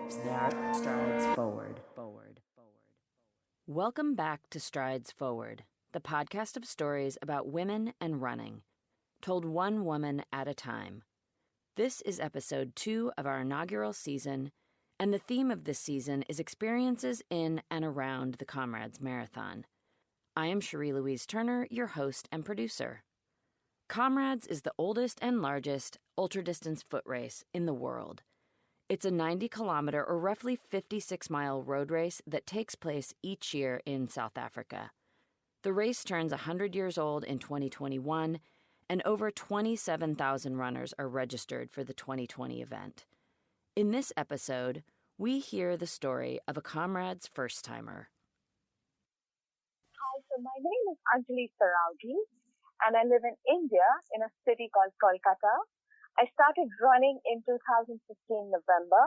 Strides Forward. Welcome back to Strides Forward, the podcast of stories about women and running, told one woman at a time. This is episode 2 of our inaugural season, and the theme of this season is experiences in and around the Comrades Marathon. I am Cherie Louise Turner, your host and producer. Comrades is the oldest and largest ultra-distance foot race in the world. It's a 90-kilometer or roughly 56-mile road race that takes place each year in South Africa. The race turns 100 years old in 2021, and over 27,000 runners are registered for the 2020 event. In this episode, we hear the story of a Comrades first-timer. Hi, so my name is Anjali Saraogi, and I live in India in a city called Kolkata. I started running in 2015 November,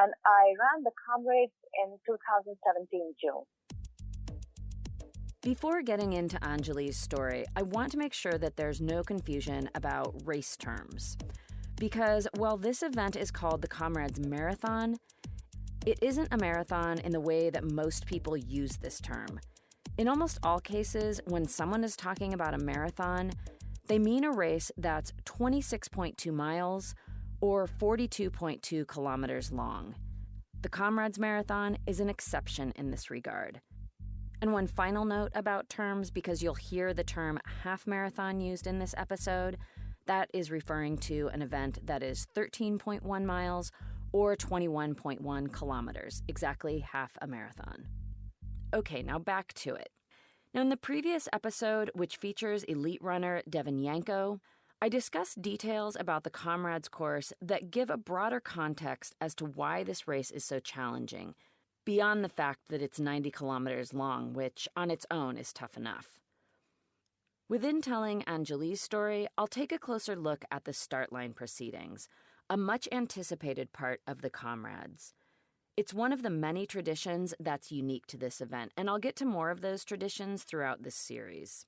and I ran the Comrades in 2017 June. Before getting into Anjali's story, I want to make sure that there's no confusion about race terms. Because while this event is called the Comrades Marathon, it isn't a marathon in the way that most people use this term. In almost all cases, when someone is talking about a marathon, they mean a race that's 26.2 miles or 42.2 kilometers long. The Comrades Marathon is an exception in this regard. And one final note about terms, because you'll hear the term half marathon used in this episode, that is referring to an event that is 13.1 miles or 21.1 kilometers, exactly half a marathon. Okay, now back to it. Now, in the previous episode, which features elite runner Devin Yanko, I discussed details about the Comrades course that give a broader context as to why this race is so challenging, beyond the fact that it's 90 kilometers long, which on its own is tough enough. Within telling Anjali's story, I'll take a closer look at the start line proceedings, a much anticipated part of the Comrades. It's one of the many traditions that's unique to this event, and I'll get to more of those traditions throughout this series.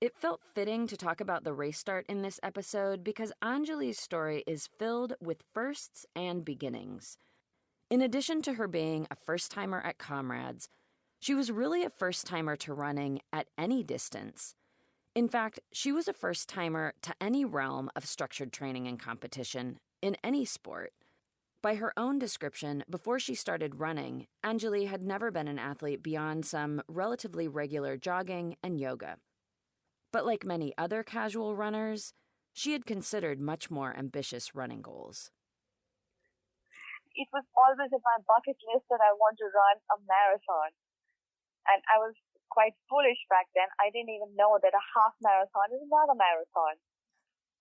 It felt fitting to talk about the race start in this episode because Anjali's story is filled with firsts and beginnings. In addition to her being a first-timer at Comrades, she was really a first-timer to running at any distance. In fact, she was a first-timer to any realm of structured training and competition in any sport. By her own description, before she started running, Anjali had never been an athlete beyond some relatively regular jogging and yoga. But like many other casual runners, she had considered much more ambitious running goals. It was always in my bucket list that I want to run a marathon. And I was quite foolish back then. I didn't even know that a half marathon is not a marathon.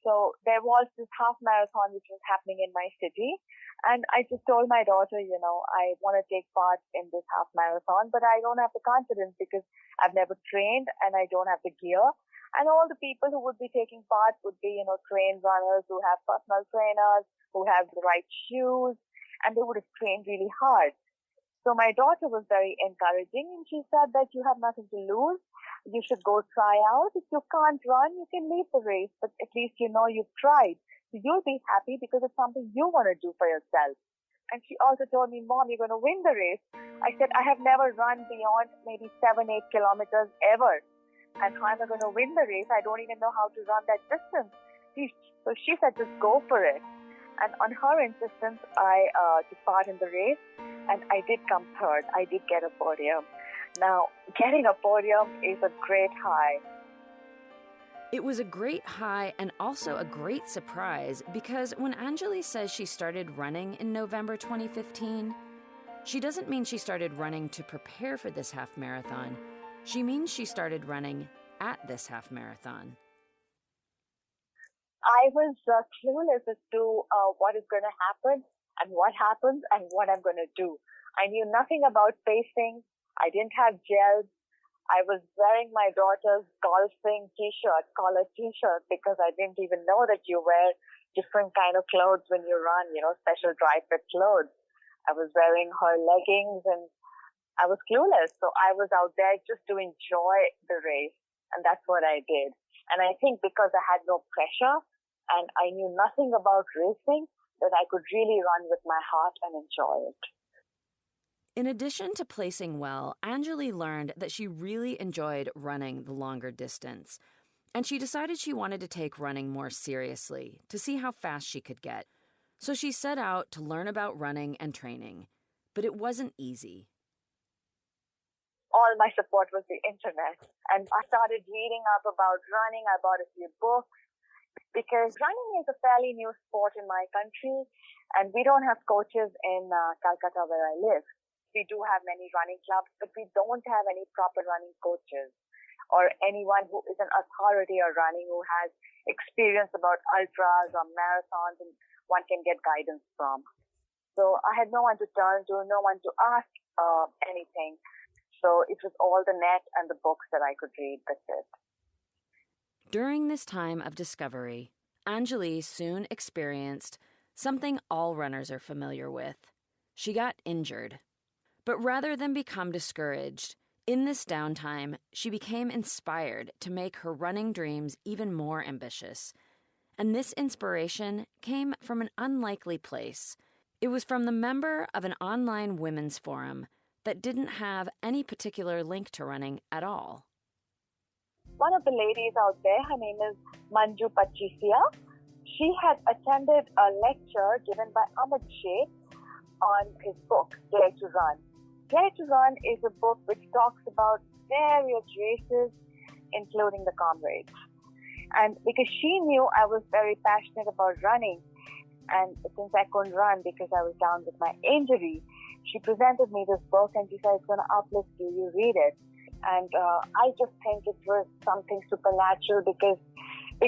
So there was this half marathon which was happening in my city. And I just told my daughter, I want to take part in this half marathon, but I don't have the confidence because I've never trained and I don't have the gear. And all the people who would be taking part would be, trained runners who have personal trainers, who have the right shoes, and they would have trained really hard. So my daughter was very encouraging, and she said that you have nothing to lose. You should go try out. If you can't run, you can leave the race, but at least you've tried. So you'll be happy because it's something you want to do for yourself. And she also told me, Mom, you're going to win the race. I said, I have never run beyond maybe 7-8 kilometers ever. And how am I going to win the race? I don't even know how to run that distance. So she said, just go for it. And on her insistence, I took part in the race, and I did come third. I did get a podium. Now, getting a podium is a great high. It was a great high and also a great surprise because when Anjali says she started running in November 2015, she doesn't mean she started running to prepare for this half marathon. She means she started running at this half marathon. I was clueless as to what is going to happen and what happens and what I'm going to do. I knew nothing about pacing. I didn't have gels. I was wearing my daughter's golfing collar t-shirt, because I didn't even know that you wear different kind of clothes when you run, special dry fit clothes. I was wearing her leggings and I was clueless. So I was out there just to enjoy the race. And that's what I did. And I think because I had no pressure and I knew nothing about racing, that I could really run with my heart and enjoy it. In addition to placing well, Anjali learned that she really enjoyed running the longer distance, and she decided she wanted to take running more seriously to see how fast she could get. So she set out to learn about running and training, but it wasn't easy. All my support was the internet, and I started reading up about running. I bought a few books because running is a fairly new sport in my country, and we don't have coaches in Calcutta where I live. We do have many running clubs, but we don't have any proper running coaches or anyone who is an authority on running who has experience about ultras or marathons and one can get guidance from. So I had no one to turn to, no one to ask anything. So it was all the net and the books that I could read. That's it. During this time of discovery, Anjali soon experienced something all runners are familiar with. She got injured. But rather than become discouraged, in this downtime, she became inspired to make her running dreams even more ambitious. And this inspiration came from an unlikely place. It was from the member of an online women's forum that didn't have any particular link to running at all. One of the ladies out there, her name is Manju Pachisia. She had attended a lecture given by Amit Sheikh on his book, Dare to Run. Dare to Run is a book which talks about various races, including the Comrades. And because she knew I was very passionate about running, and since I couldn't run because I was down with my injury, she presented me this book and she said, it's going to uplift you, you read it. And I just think it was something supernatural because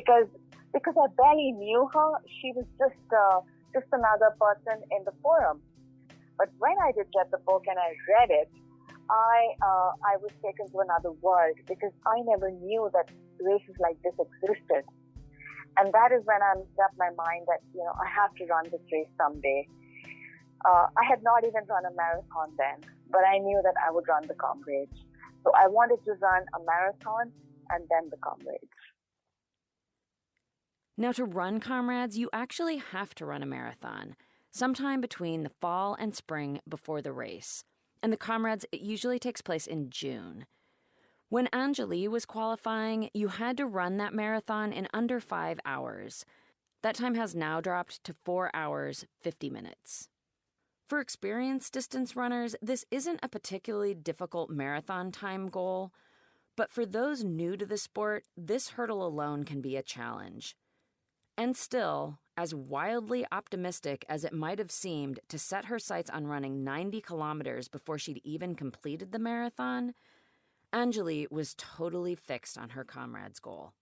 I barely knew her. She was just another person in the forum. But when I did get the book and I read it, I was taken to another world because I never knew that races like this existed. And that is when I made up my mind that, I have to run this race someday. I had not even run a marathon then, but I knew that I would run the Comrades. So I wanted to run a marathon and then the Comrades. Now, to run Comrades, you actually have to run a marathon, sometime between the fall and spring before the race. And the Comrades, it usually takes place in June. When Anjali was qualifying, you had to run that marathon in under 5 hours. That time has now dropped to 4 hours, 50 minutes. For experienced distance runners, this isn't a particularly difficult marathon time goal, but for those new to the sport, this hurdle alone can be a challenge. And still, as wildly optimistic as it might have seemed to set her sights on running 90 kilometers before she'd even completed the marathon, Anjali was totally fixed on her Comrades goal.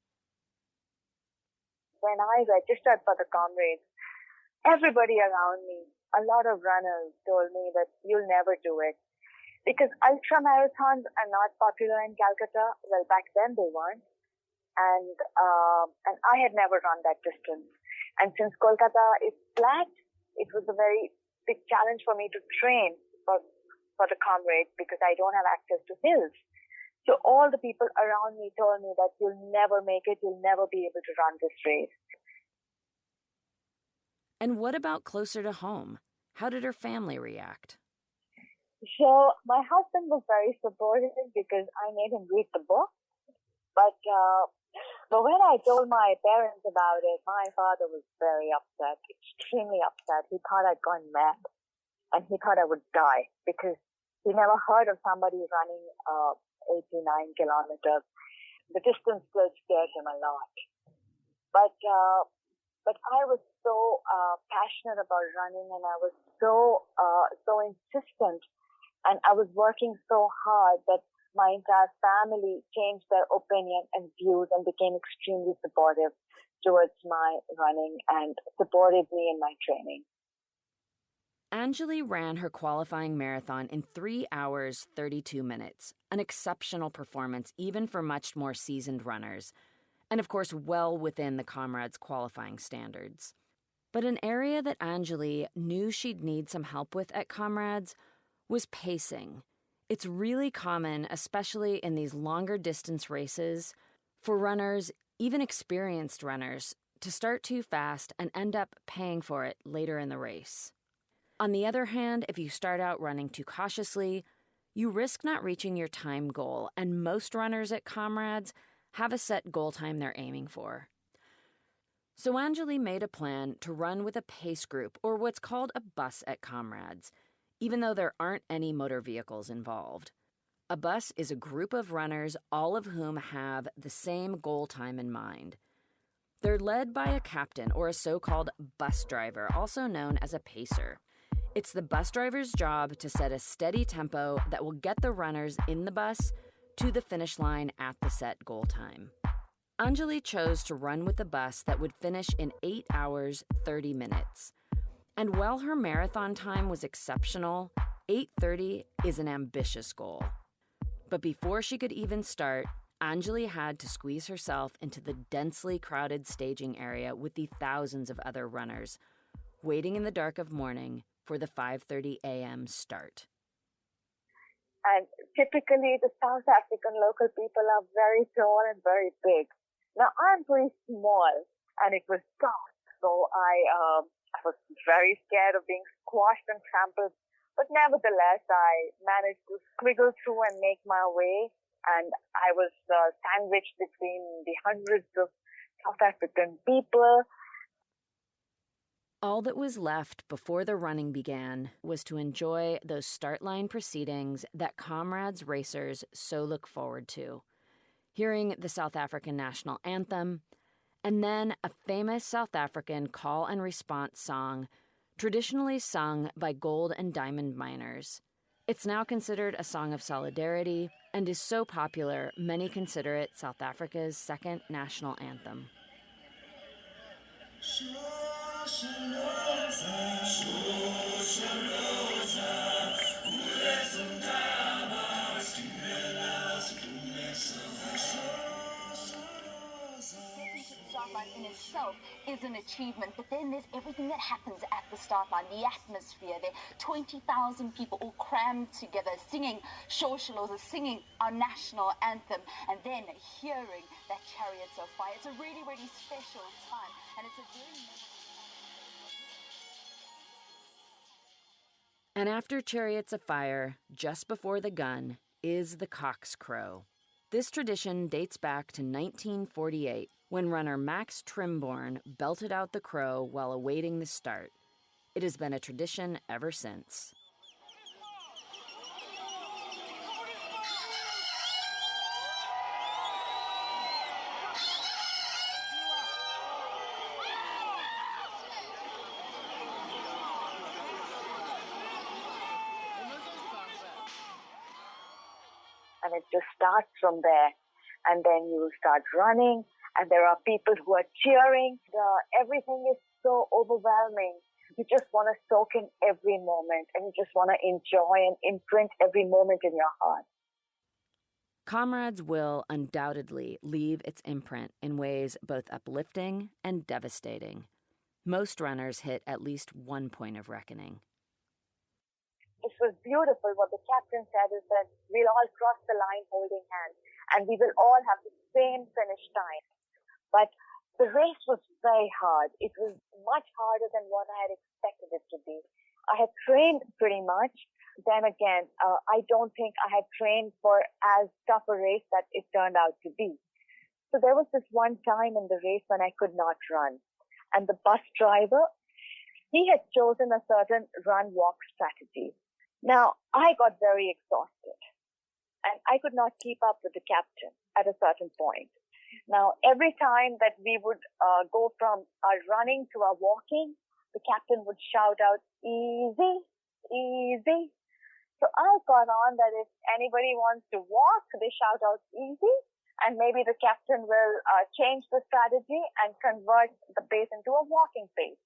When I registered for the Comrades, everybody around me, a lot of runners told me that you'll never do it. Because ultra marathons are not popular in Calcutta. Well, back then they weren't. And I had never run that distance. And since Kolkata is flat, it was a very big challenge for me to train for the Comrades because I don't have access to hills. So all the people around me told me that you'll never make it, you'll never be able to run this race. And what about closer to home? How did her family react? So my husband was very supportive because I made him read the book. But when I told my parents about it, my father was very upset, extremely upset. He thought I'd gone mad and he thought I would die because he never heard of somebody running 89 kilometers. The distance still scared him a lot. But I was so passionate about running and I was so insistent and I was working so hard that my entire family changed their opinion and views and became extremely supportive towards my running and supported me in my training. Anjali ran her qualifying marathon in 3 hours, 32 minutes, an exceptional performance even for much more seasoned runners, and of course well within the Comrades' qualifying standards. But an area that Anjali knew she'd need some help with at Comrades was pacing. It's really common, especially in these longer distance races, for runners, even experienced runners, to start too fast and end up paying for it later in the race. On the other hand, if you start out running too cautiously, you risk not reaching your time goal, and most runners at Comrades have a set goal time they're aiming for. So Anjali made a plan to run with a pace group, or what's called a bus at Comrades, even though there aren't any motor vehicles involved. A bus is a group of runners, all of whom have the same goal time in mind. They're led by a captain or a so-called bus driver, also known as a pacer. It's the bus driver's job to set a steady tempo that will get the runners in the bus to the finish line at the set goal time. Anjali chose to run with a bus that would finish in 8 hours, 30 minutes. And while her marathon time was exceptional, 8:30 is an ambitious goal. But before she could even start, Anjali had to squeeze herself into the densely crowded staging area with the thousands of other runners, waiting in the dark of morning for the 5:30 a.m. start. And typically, the South African local people are very tall and very big. Now, I'm pretty small, and it was dark, so I was very scared of being squashed and trampled. But nevertheless, I managed to squiggle through and make my way, and I was sandwiched between the hundreds of South African people. All that was left before the running began was to enjoy those start line proceedings that Comrades racers so look forward to. Hearing the South African national anthem, and then a famous South African call and response song traditionally sung by gold and diamond miners. It's now considered a song of solidarity and is so popular, many consider it South Africa's second national anthem. In itself is an achievement, but then there's everything that happens at the start line, the atmosphere there, 20,000 people all crammed together singing Shosholoza, singing our national anthem, and then hearing that Chariots of Fire. It's a really, really special time, and it's a very... And after Chariots of Fire, just before the gun, is the cock's crow. This tradition dates back to 1948, when runner Max Trimborn belted out the crow while awaiting the start. It has been a tradition ever since. And it just starts from there. And then you start running, and there are people who are cheering. Everything is so overwhelming. You just want to soak in every moment, and you just want to enjoy and imprint every moment in your heart. Comrades will undoubtedly leave its imprint in ways both uplifting and devastating. Most runners hit at least one point of reckoning. It was beautiful. What the captain said is that we'll all cross the line holding hands, and we will all have the same finish time. But the race was very hard. It was much harder than what I had expected it to be. I had trained pretty much. Then again, I don't think I had trained for as tough a race that it turned out to be. So there was this one time in the race when I could not run. And the bus driver, he had chosen a certain run-walk strategy. Now, I got very exhausted, and I could not keep up with the captain at a certain point. Now, every time that we would go from our running to our walking, the captain would shout out, "Easy, easy." So I got on that if anybody wants to walk, they shout out "easy," and maybe the captain will change the strategy and convert the pace into a walking pace.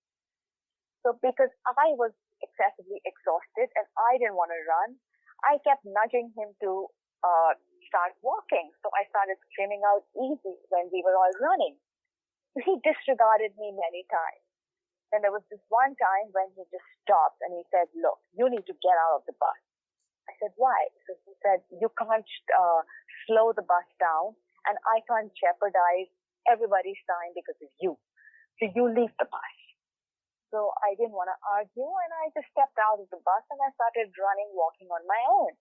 So because I was excessively exhausted and I didn't want to run, I kept nudging him to start walking. So I started screaming out "easy" when we were all running. He disregarded me many times. And there was this one time when he just stopped and he said, "Look, you need to get out of the bus." I said, "Why?" So he said, "You can't slow the bus down, and I can't jeopardize everybody's time because of you. So you leave the bus. So I didn't want to argue, and I just stepped out of the bus and I started running, walking on my own.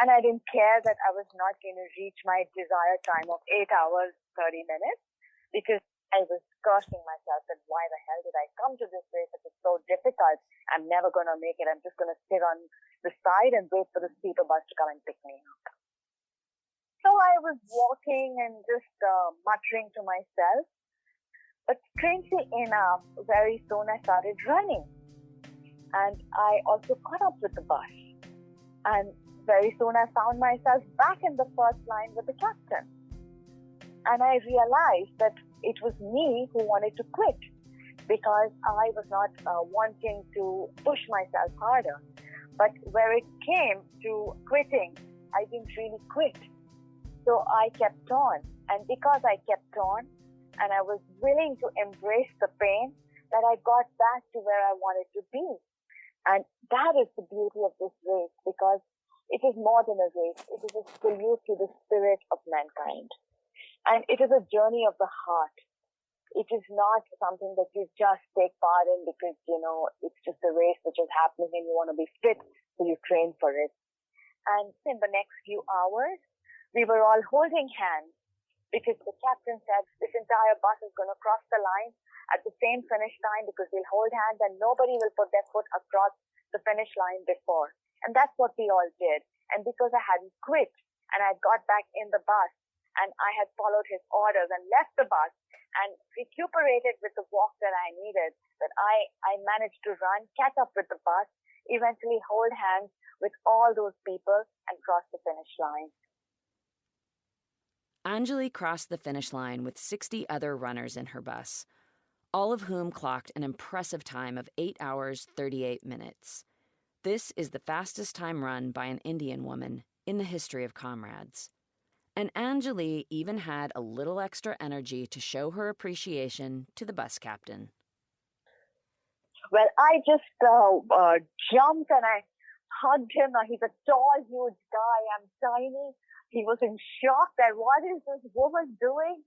And I didn't care that I was not going to reach my desired time of 8 hours, 30 minutes, because I was cursing myself that why the hell did I come to this race if it's so difficult? I'm never going to make it. I'm just going to sit on the side and wait for the sleeper bus to come and pick me up. So I was walking and just muttering to myself. But strangely enough, very soon I started running. And I also caught up with the bus. And very soon I found myself back in the first line with the captain. And I realized that it was me who wanted to quit because I was not wanting to push myself harder. But where it came to quitting, I didn't really quit. So I kept on. And because I kept on, and I was willing to embrace the pain, that I got back to where I wanted to be. And that is the beauty of this race, because it is more than a race. It is a salute to the spirit of mankind. And it is a journey of the heart. It is not something that you just take part in because, it's just a race which is happening and you want to be fit, so you train for it. And in the next few hours, we were all holding hands, because the captain said this entire bus is going to cross the line at the same finish line because we'll hold hands and nobody will put their foot across the finish line before. And that's what we all did. And because I hadn't quit and I got back in the bus and I had followed his orders and left the bus and recuperated with the walk that I needed, that I managed to run, catch up with the bus, eventually hold hands with all those people and cross the finish line. Anjali crossed the finish line with 60 other runners in her bus, all of whom clocked an impressive time of 8 hours, 38 minutes. This is the fastest time run by an Indian woman in the history of Comrades. And Anjali even had a little extra energy to show her appreciation to the bus captain. Well, I just jumped and I hugged him. He's a tall, huge guy. I'm tiny. He was in shock that what is this woman doing?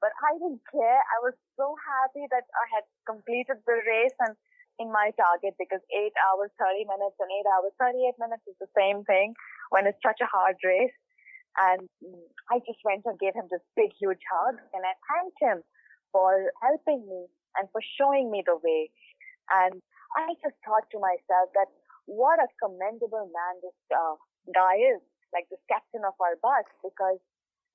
But I didn't care. I was so happy that I had completed the race and in my target, because 8 hours, 30 minutes and 8 hours, 38 minutes is the same thing when it's such a hard race. And I just went and gave him this big, huge hug, and I thanked him for helping me and for showing me the way. And I just thought to myself that what a commendable man this guy is, like this captain of our bus, because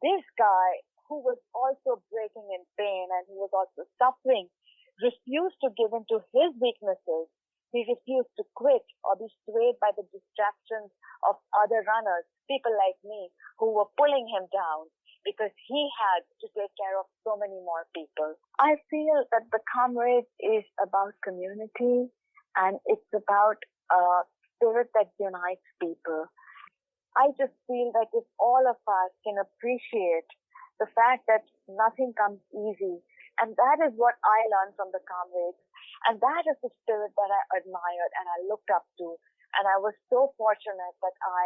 this guy, who was also breaking in pain and who was also suffering, refused to give in to his weaknesses. He refused to quit or be swayed by the distractions of other runners, people like me, who were pulling him down because he had to take care of so many more people. I feel that the Comrades is about community, and it's about a spirit that unites people. I just feel that if all of us can appreciate the fact that nothing comes easy, and that is what I learned from the Comrades, and that is the spirit that I admired and I looked up to, and I was so fortunate that I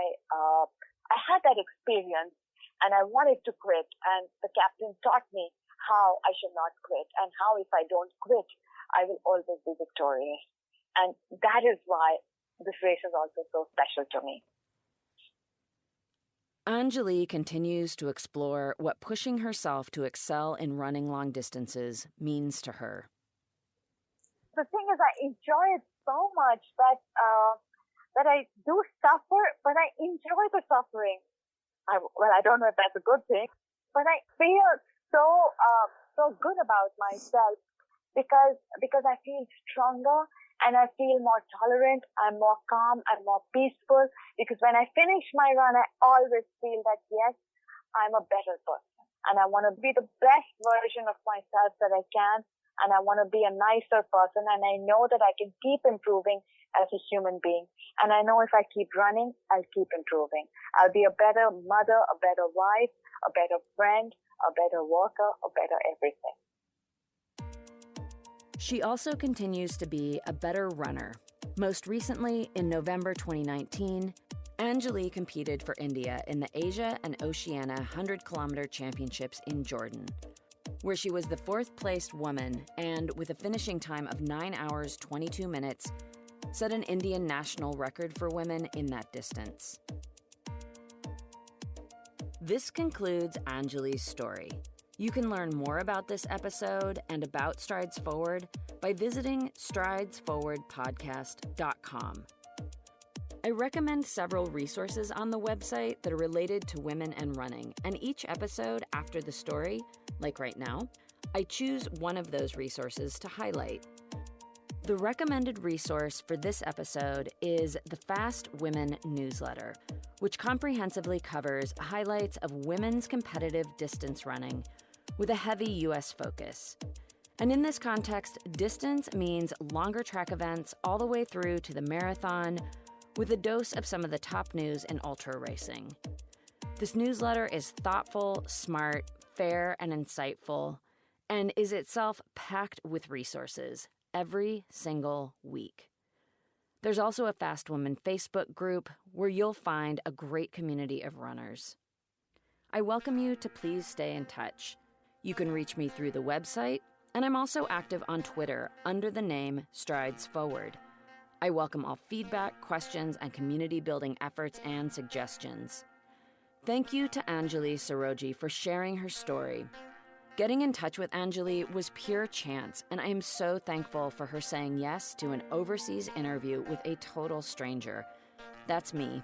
had that experience, and I wanted to quit, and the captain taught me how I should not quit, and how if I don't quit, I will always be victorious. And that is why this race is also so special to me. Anjali continues to explore what pushing herself to excel in running long distances means to her. The thing is, I enjoy it so much that I do suffer, but I enjoy the suffering. I don't know if that's a good thing, but I feel so good about myself because I feel stronger. And I feel more tolerant, I'm more calm, I'm more peaceful, because when I finish my run, I always feel that, yes, I'm a better person. And I want to be the best version of myself that I can, and I want to be a nicer person, and I know that I can keep improving as a human being. And I know if I keep running, I'll keep improving. I'll be a better mother, a better wife, a better friend, a better worker, a better everything. She also continues to be a better runner. Most recently, in November 2019, Anjali competed for India in the Asia and Oceania 100-kilometer championships in Jordan. where she was the fourth-placed woman and, with a finishing time of 9 hours, 22 minutes, set an Indian national record for women in that distance. This concludes Anjali's story. You can learn more about this episode and about Strides Forward by visiting stridesforwardpodcast.com. I recommend several resources on the website that are related to women and running, and each episode after the story, like right now, I choose one of those resources to highlight. The recommended resource for this episode is the Fast Women newsletter, which comprehensively covers highlights of women's competitive distance running with a heavy U.S. focus. And in this context, distance means longer track events all the way through to the marathon, with a dose of some of the top news in ultra racing. This newsletter is thoughtful, smart, fair, and insightful, and is itself packed with resources every single week. There's also a Fast Women Facebook group where you'll find a great community of runners. I welcome you to please stay in touch. You can reach me through the website, and I'm also active on Twitter under the name Strides Forward. I welcome all feedback, questions, and community-building efforts and suggestions. Thank you to Anjali Saraogi for sharing her story. Getting in touch with Anjali was pure chance, and I am so thankful for her saying yes to an overseas interview with a total stranger. That's me,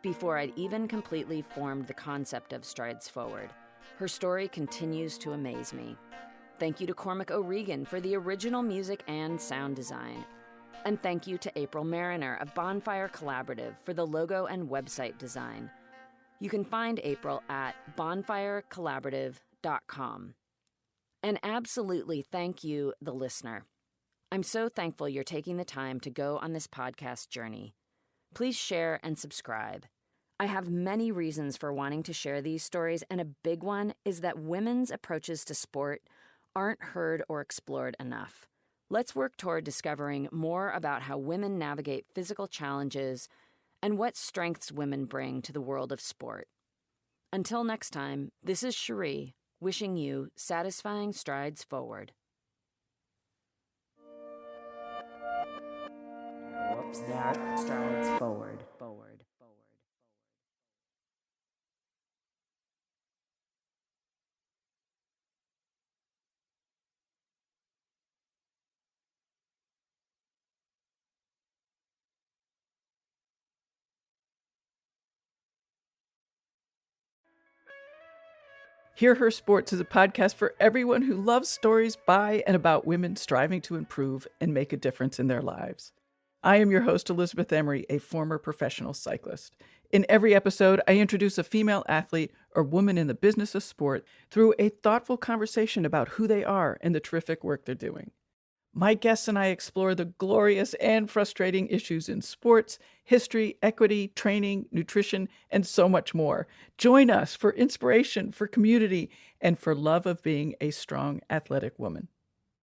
before I'd even completely formed the concept of Strides Forward. Her story continues to amaze me. Thank you to Cormac O'Regan for the original music and sound design. And thank you to April Mariner of Bonfire Collaborative for the logo and website design. You can find April at bonfirecollaborative.com. And absolutely thank you, the listener. I'm so thankful you're taking the time to go on this podcast journey. Please share and subscribe. I have many reasons for wanting to share these stories, and a big one is that women's approaches to sport aren't heard or explored enough. Let's work toward discovering more about how women navigate physical challenges and what strengths women bring to the world of sport. Until next time, this is Cherie, wishing you satisfying strides forward. Whoops, that strides forward. Hear Her Sports is a podcast for everyone who loves stories by and about women striving to improve and make a difference in their lives. I am your host, Elizabeth Emery, a former professional cyclist. In every episode, I introduce a female athlete or woman in the business of sport through a thoughtful conversation about who they are and the terrific work they're doing. My guests and I explore the glorious and frustrating issues in sports, history, equity, training, nutrition, and so much more. Join us for inspiration, for community, and for love of being a strong, athletic woman.